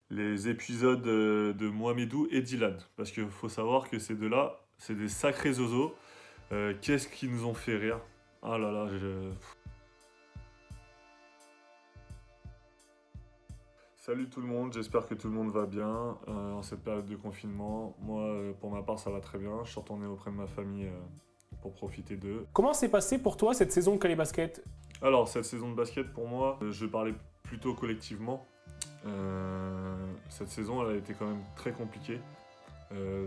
les épisodes de Mohamedou et Dylan. Parce qu'il faut savoir que ces deux-là, c'est des sacrés zozos. Qu'est-ce qu'ils nous ont fait rire? Ah là là, Salut tout le monde, j'espère que tout le monde va bien en cette période de confinement. Moi, pour ma part, ça va très bien. Je suis retourné auprès de ma famille pour profiter d'eux. Comment s'est passé pour toi cette saison de Calais Basket? Alors, cette saison de basket, pour moi, je parlais plutôt collectivement. Cette saison, elle a été quand même très compliquée.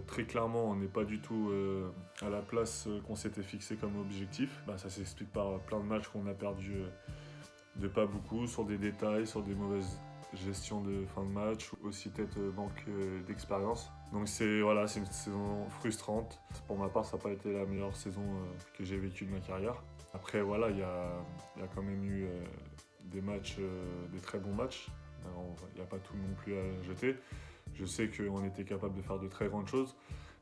Très clairement, on n'est pas du tout à la place qu'on s'était fixé comme objectif. Ça s'explique par plein de matchs qu'on a perdus de pas beaucoup, sur des détails, sur des mauvaises gestions de fin de match, aussi peut-être manque d'expérience. Donc voilà, c'est une saison frustrante. Pour ma part, ça n'a pas été la meilleure saison que j'ai vécue de ma carrière. Après, voilà, il y a quand même eu des matchs, des très bons matchs. Il n'y a pas tout non plus à jeter. Je sais qu'on était capable de faire de très grandes choses.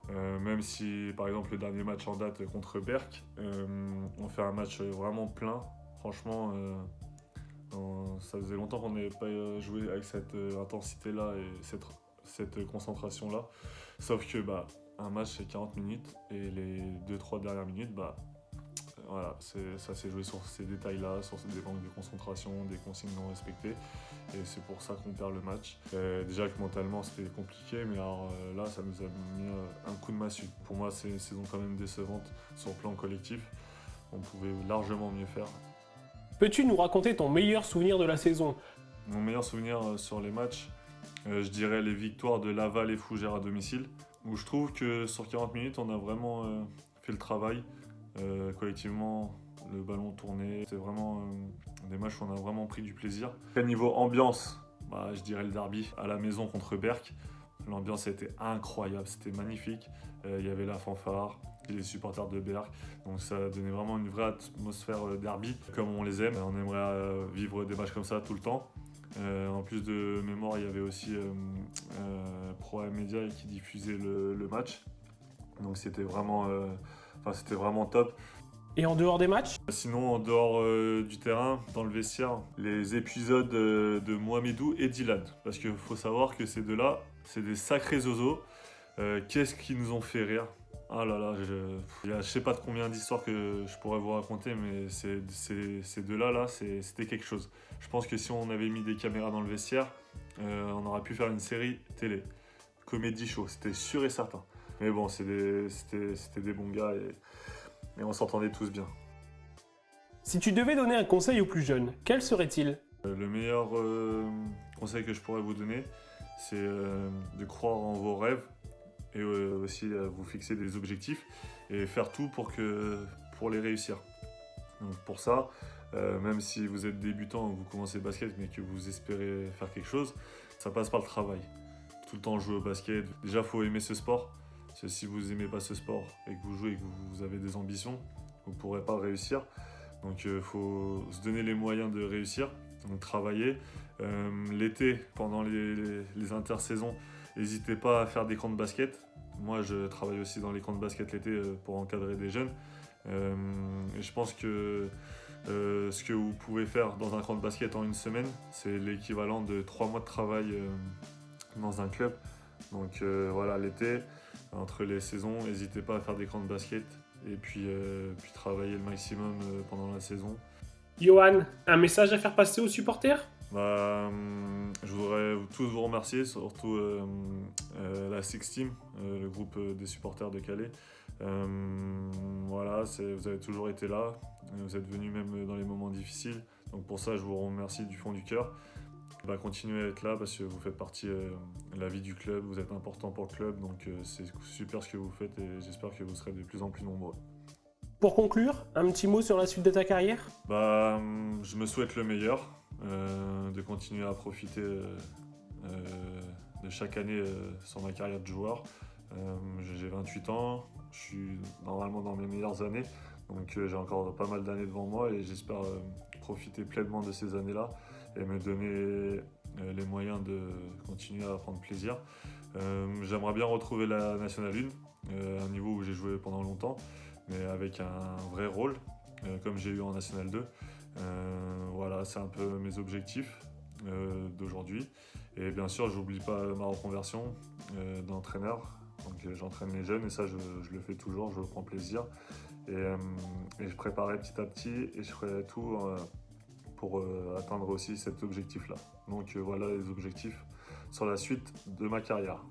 Même si, par exemple, le dernier match en date contre Berck, on fait un match vraiment plein. Franchement, ça faisait longtemps qu'on n'avait pas joué avec cette intensité-là et cette concentration-là. Sauf que un match, c'est 40 minutes et les 2-3 dernières minutes, voilà, ça s'est joué sur ces détails-là, sur des manques de concentration, des consignes non respectées. Et c'est pour ça qu'on perd le match. Déjà que mentalement c'était compliqué, mais alors là ça nous a mis un coup de massue. Pour moi c'est une saison quand même décevante sur le plan collectif. On pouvait largement mieux faire. Peux-tu nous raconter ton meilleur souvenir de la saison? Mon meilleur souvenir sur les matchs, je dirais les victoires de Laval et Fougères à domicile, où je trouve que sur 40 minutes on a vraiment fait le travail. Collectivement, le ballon tournait. C'était vraiment des matchs où on a vraiment pris du plaisir. Après, niveau ambiance, je dirais le derby à la maison contre Berck. L'ambiance était incroyable, c'était magnifique. Il y avait la fanfare, les supporters de Berck. Donc ça donnait vraiment une vraie atmosphère derby, comme on les aime. On aimerait vivre des matchs comme ça tout le temps. En plus de mémoire, il y avait aussi Pro Media qui diffusait le match. Donc c'était vraiment top. Et en dehors des matchs? Sinon, en dehors du terrain, dans le vestiaire, les épisodes de Mohamedou et Dylan. Parce qu'il faut savoir que ces deux-là, c'est des sacrés zozos. Qu'est-ce qu'ils nous ont fait rire? Ah là là, je sais pas de combien d'histoires que je pourrais vous raconter, mais ces deux-là, c'était quelque chose. Je pense que si on avait mis des caméras dans le vestiaire, on aurait pu faire une série télé. Comédie show, c'était sûr et certain. Mais bon, c'était des bons gars et on s'entendait tous bien. Si tu devais donner un conseil aux plus jeunes, quel serait-il? Le meilleur conseil que je pourrais vous donner, c'est de croire en vos rêves et aussi vous fixer des objectifs et faire tout pour les réussir. Donc pour ça, même si vous êtes débutant ou vous commencez le basket mais que vous espérez faire quelque chose, ça passe par le travail. Tout le temps jouer au basket. Déjà, il faut aimer ce sport. Parce que si vous n'aimez pas ce sport et que vous jouez et que vous avez des ambitions, vous ne pourrez pas réussir. Donc il faut se donner les moyens de réussir, donc travailler. L'été, pendant les intersaisons, n'hésitez pas à faire des camps de basket. Moi, je travaille aussi dans les camps de basket l'été pour encadrer des jeunes. Et je pense que ce que vous pouvez faire dans un camp de basket en une semaine, c'est l'équivalent de 3 mois de travail dans un club. Donc voilà, l'été, entre les saisons, n'hésitez pas à faire des camps de basket et puis travailler le maximum pendant la saison. Johan, un message à faire passer aux supporters? Je voudrais tous vous remercier, surtout la Six Team, le groupe des supporters de Calais. Voilà, vous avez toujours été là, vous êtes venus même dans les moments difficiles. Donc pour ça, je vous remercie du fond du cœur. Continuez à être là parce que vous faites partie de la vie du club, vous êtes important pour le club, donc c'est super ce que vous faites et j'espère que vous serez de plus en plus nombreux. Pour conclure, un petit mot sur la suite de ta carrière? Je me souhaite le meilleur, de continuer à profiter de chaque année sur ma carrière de joueur. J'ai 28 ans, je suis normalement dans mes meilleures années, donc j'ai encore pas mal d'années devant moi et j'espère profiter pleinement de ces années-là et me donner les moyens de continuer à prendre plaisir. J'aimerais bien retrouver la Nationale 1, un niveau où j'ai joué pendant longtemps, mais avec un vrai rôle, comme j'ai eu en Nationale 2. Voilà, c'est un peu mes objectifs d'aujourd'hui. Et bien sûr, j'oublie pas ma reconversion d'entraîneur. Donc j'entraîne les jeunes et ça, je le fais toujours, je prends plaisir. Et je préparais petit à petit et je ferai tout pour atteindre aussi cet objectif-là. Donc voilà les objectifs sur la suite de ma carrière.